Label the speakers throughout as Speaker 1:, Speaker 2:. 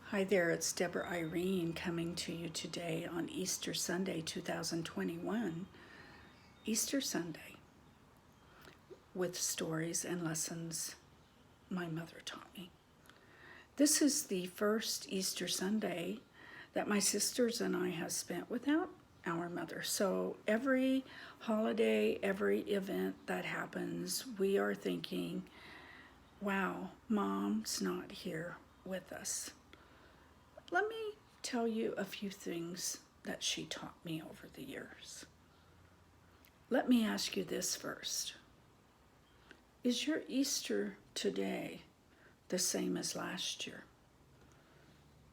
Speaker 1: Hi there, it's Deborah Irene coming to you today on Easter Sunday 2021, Easter Sunday, with stories and lessons my mother taught me. This is the first Easter Sunday that my sisters and I have spent without our mother. So every holiday, every event that happens, we are thinking, wow, Mom's not here with us. Let me tell you a few things that she taught me over the years. Let me ask you this first. Is your Easter today the same as last year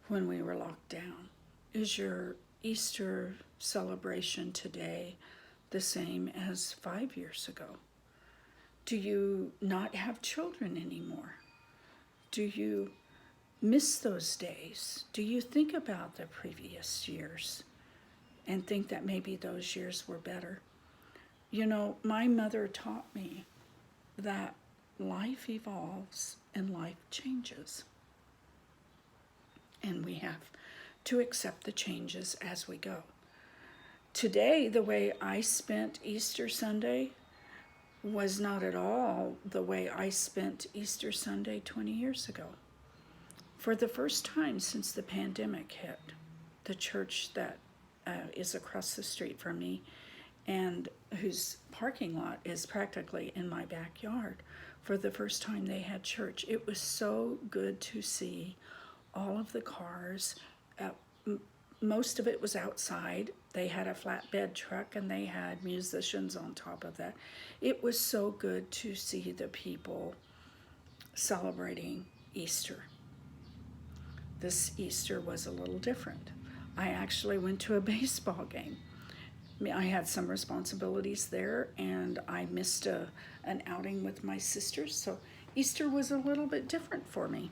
Speaker 1: when we were locked down? Is your Easter celebration today the same as 5 years ago? Do you not have children anymore? Do you miss those days? Do you think about the previous years and think that maybe those years were better? You know, my mother taught me that life evolves and life changes. And we have to accept the changes as we go. Today, the way I spent Easter Sunday was not at all the way I spent Easter Sunday 20 years ago. For the first time since the pandemic hit, the church that is across the street from me and whose parking lot is practically in my backyard, for the first time they had church. It was so good to see all of the cars. Most of it was outside. They had a flatbed truck and they had musicians on top of that. It was so good to see the people celebrating Easter. This Easter was a little different. I actually went to a baseball game. I had some responsibilities there and I missed an outing with my sisters, so Easter was a little bit different for me.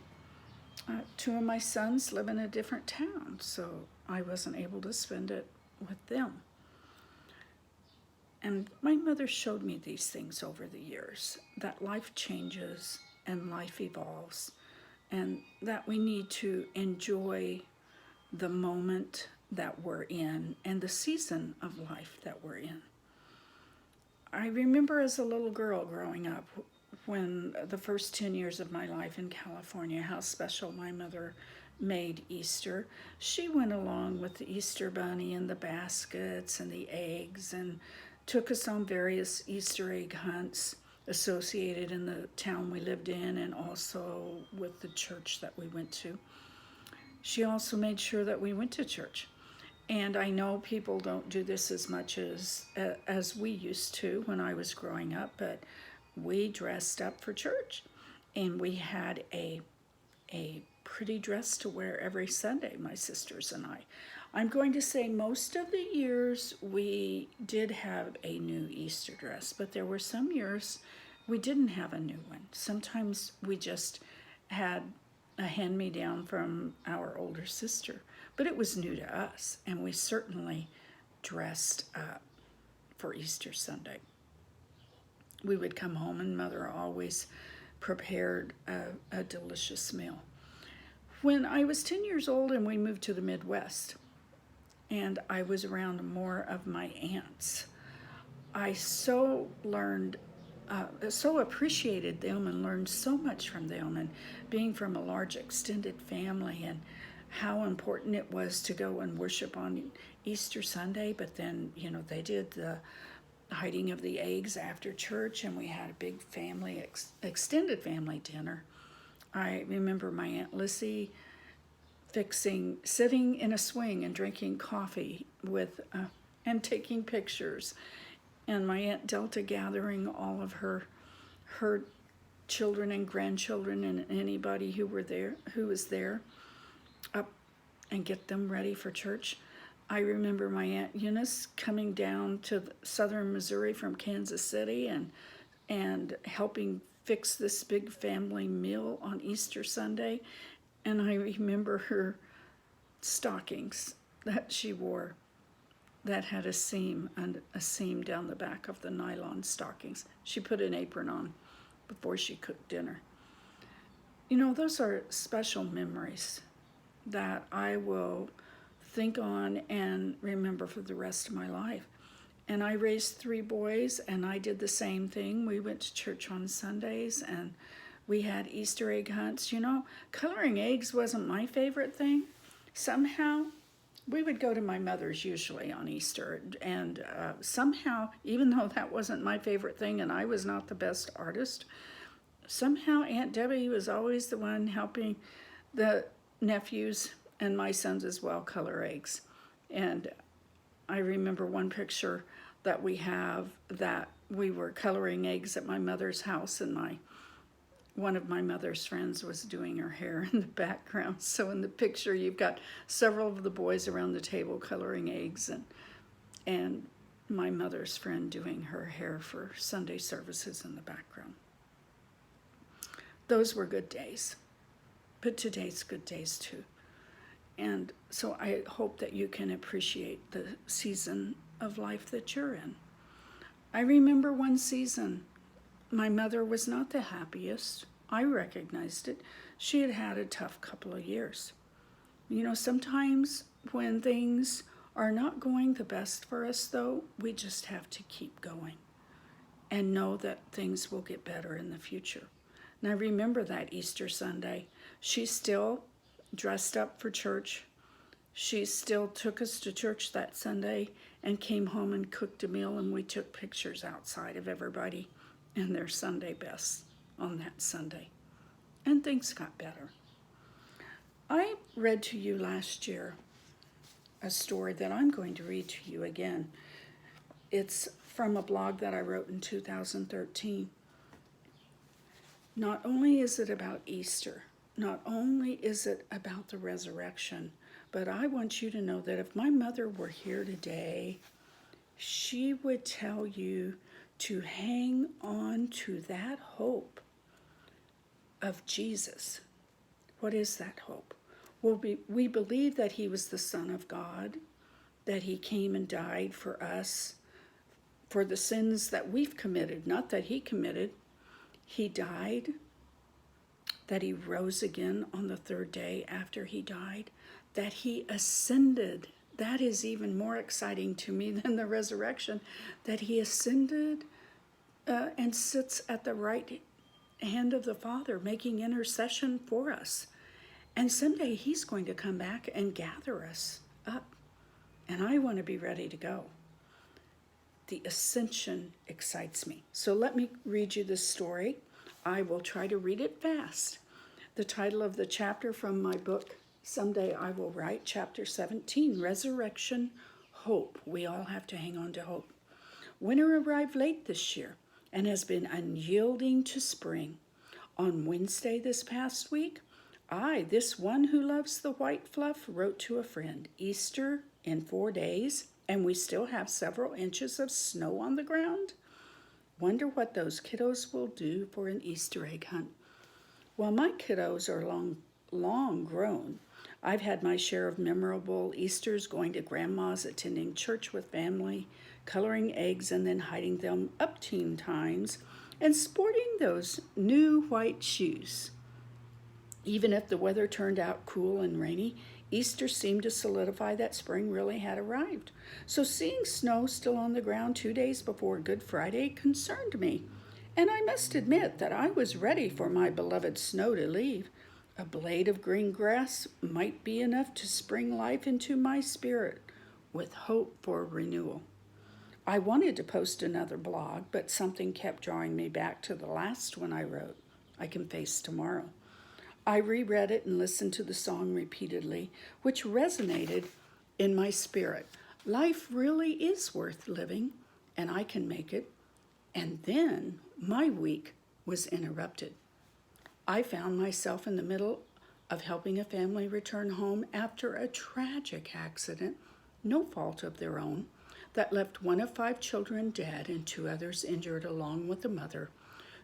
Speaker 1: Two of my sons live in a different town, so I wasn't able to spend it with them. And my mother showed me these things over the years, that life changes and life evolves, and that we need to enjoy the moment that we're in and the season of life that we're in. I remember as a little girl growing up, when the first 10 years of my life in California, how special my mother made Easter. She went along with the Easter bunny and the baskets and the eggs and took us on various Easter egg hunts associated in the town we lived in and also with the church that we went to. She also made sure that we went to church. And I know people don't do this as much as we used to when I was growing up, but we dressed up for church and we had a pretty dress to wear every Sunday, my sisters and I. I'm going to say most of the years we did have a new Easter dress, but there were some years we didn't have a new one. Sometimes we just had a hand-me-down from our older sister, but it was new to us, and we certainly dressed up for Easter Sunday. We would come home and Mother always prepared a delicious meal. When I was 10 years old and we moved to the Midwest, and I was around more of my aunts, I so appreciated them and learned so much from them, and being from a large extended family and how important it was to go and worship on Easter Sunday. But then, you know, they did the hiding of the eggs after church and we had a big family, extended family dinner. I remember my Aunt Lissy sitting in a swing and drinking coffee and taking pictures, and my Aunt Delta gathering all of her children and grandchildren and anybody who was there up and get them ready for church. I remember my Aunt Eunice coming down to southern Missouri from Kansas City and helping fix this big family meal on Easter Sunday. And I remember her stockings that she wore that had a seam down the back of the nylon stockings. She put an apron on before she cooked dinner. You know, those are special memories that I will think on and remember for the rest of my life. And I raised 3 boys, and I did the same thing. We went to church on Sundays, and we had Easter egg hunts. You know, coloring eggs wasn't my favorite thing. Somehow, we would go to my mother's usually on Easter, and somehow, even though that wasn't my favorite thing and I was not the best artist, somehow Aunt Debbie was always the one helping the nephews and my sons as well color eggs. And I remember one picture that we have that we were coloring eggs at my mother's house, and one of my mother's friends was doing her hair in the background. So in the picture, you've got several of the boys around the table coloring eggs, and my mother's friend doing her hair for Sunday services in the background. Those were good days, but today's good days too. And so I hope that you can appreciate the season of life that you're in. I remember one season, my mother was not the happiest. I recognized it. She had had a tough couple of years. You know, sometimes when things are not going the best for us, though, we just have to keep going and know that things will get better in the future. And I remember that Easter Sunday. She still dressed up for church. She still took us to church that Sunday and came home and cooked a meal, and we took pictures outside of everybody in their Sunday best on that Sunday. And things got better. I read to you last year a story that I'm going to read to you again. It's from a blog that I wrote in 2013. Not only is it about Easter, not only is it about the resurrection, but I want you to know that if my mother were here today, she would tell you to hang on to that hope of Jesus. What is that hope? Well, we believe that he was the Son of God, that he came and died for us, for the sins that we've committed, not that he committed. He died, that he rose again on the 3rd day after he died, that he ascended. That is even more exciting to me than the resurrection, that he ascended and sits at the right hand of the Father, making intercession for us. And someday he's going to come back and gather us up. And I want to be ready to go. The ascension excites me. So let me read you this story. I will try to read it fast. The title of the chapter from my book, Someday I Will Write, Chapter 17, Resurrection, Hope. We all have to hang on to hope. Winter arrived late this year and has been unyielding to spring. On Wednesday this past week, I, this one who loves the white fluff, wrote to a friend, Easter in 4 days, and we still have several inches of snow on the ground. Wonder what those kiddos will do for an Easter egg hunt. Well, my kiddos are long grown. I've had my share of memorable Easters, going to grandma's, attending church with family, coloring eggs and then hiding them up teen times, and sporting those new white shoes. Even if the weather turned out cool and rainy, Easter seemed to solidify that spring really had arrived. So seeing snow still on the ground 2 days before Good Friday concerned me, and I must admit that I was ready for my beloved snow to leave. A blade of green grass might be enough to spring life into my spirit with hope for renewal. I wanted to post another blog, but something kept drawing me back to the last one I wrote, I Can Face Tomorrow. I reread it and listened to the song repeatedly, which resonated in my spirit. Life really is worth living, and I can make it. And then my week was interrupted. I found myself in the middle of helping a family return home after a tragic accident, no fault of their own, that left one of 5 children dead and 2 others injured, along with the mother,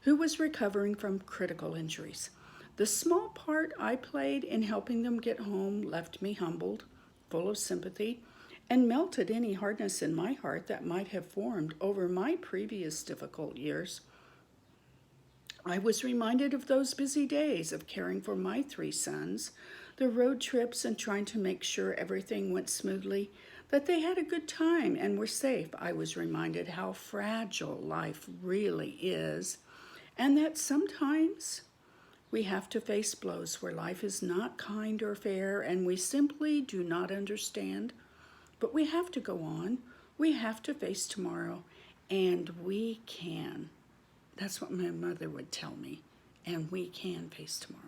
Speaker 1: who was recovering from critical injuries. The small part I played in helping them get home left me humbled, full of sympathy, and melted any hardness in my heart that might have formed over my previous difficult years. I was reminded of those busy days of caring for my 3 sons, the road trips and trying to make sure everything went smoothly, that they had a good time and were safe. I was reminded how fragile life really is, and that sometimes we have to face blows where life is not kind or fair and we simply do not understand. But we have to go on. We have to face tomorrow, and we can. That's what my mother would tell me, and we can face tomorrow.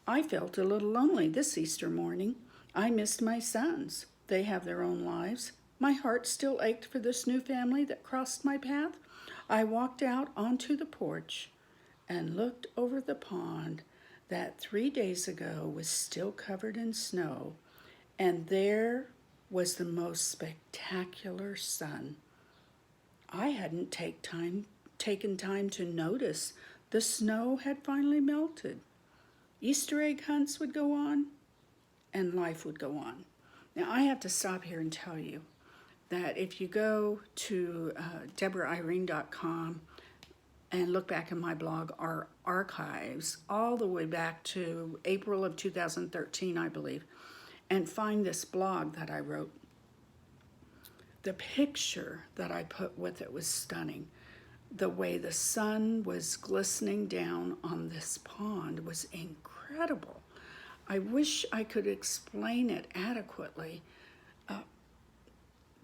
Speaker 1: I felt a little lonely this Easter morning. I missed my sons. They have their own lives. My heart still ached for this new family that crossed my path. I walked out onto the porch and looked over the pond that 3 days ago was still covered in snow, and there was the most spectacular sun. I hadn't taken time to notice the snow had finally melted. Easter egg hunts would go on, and life would go on. Now, I have to stop here and tell you that if you go to DeborahIrene.com and look back in my blog, our archives, all the way back to April of 2013, I believe, and find this blog that I wrote, the picture that I put with it was stunning. The way the sun was glistening down on this pond was incredible. I wish I could explain it adequately.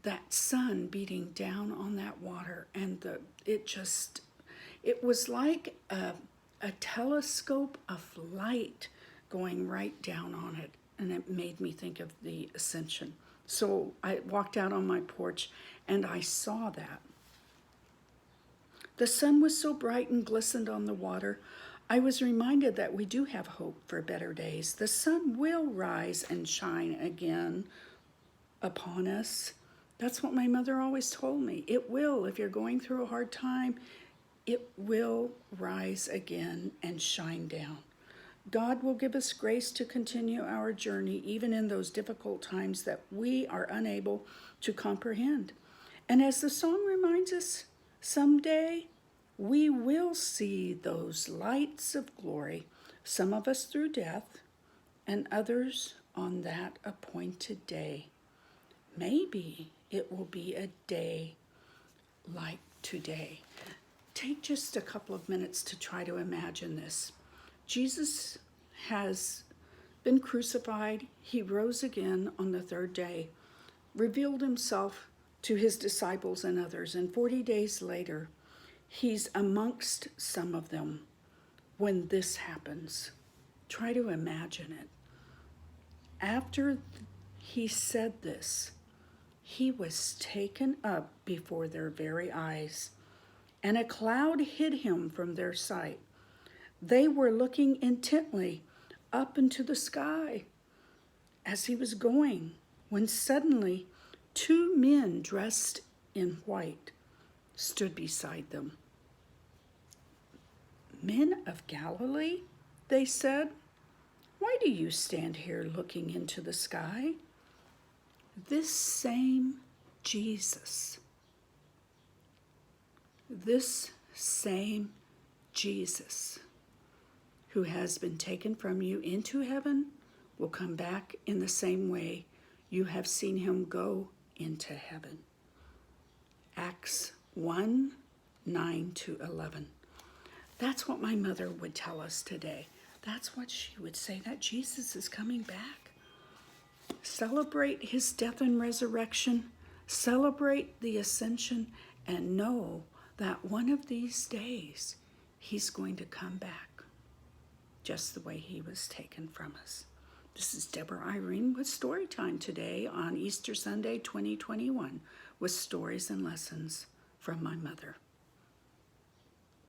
Speaker 1: That sun beating down on that water, and it was like a telescope of light going right down on it, and it made me think of the Ascension. So I walked out on my porch and I saw that. The sun was so bright and glistened on the water. I was reminded that we do have hope for better days. The sun will rise and shine again upon us. That's what my mother always told me. It will. If you're going through a hard time, it will rise again and shine down. God will give us grace to continue our journey even in those difficult times that we are unable to comprehend. And as the song reminds us, someday we will see those lights of glory, some of us through death and others on that appointed day. Maybe it will be a day like today. Take just a couple of minutes to try to imagine this. Jesus has been crucified. He rose again on the third day, revealed himself to his disciples and others, and 40 days later, he's amongst some of them when this happens. Try to imagine it. After he said this, he was taken up before their very eyes, and a cloud hid him from their sight. They were looking intently up into the sky as he was going, when suddenly 2 men dressed in white stood beside them. "Men of Galilee," they said, "why do you stand here looking into the sky? This same Jesus, who has been taken from you into heaven will come back in the same way you have seen him go into heaven." Acts 1:9-11. That's what my mother would tell us today. That's what she would say, that Jesus is coming back. Celebrate his death and resurrection. Celebrate the Ascension, and know that one of these days he's going to come back just the way he was taken from us. This is Deborah Irene with Storytime today on Easter Sunday 2021 with stories and lessons from my mother.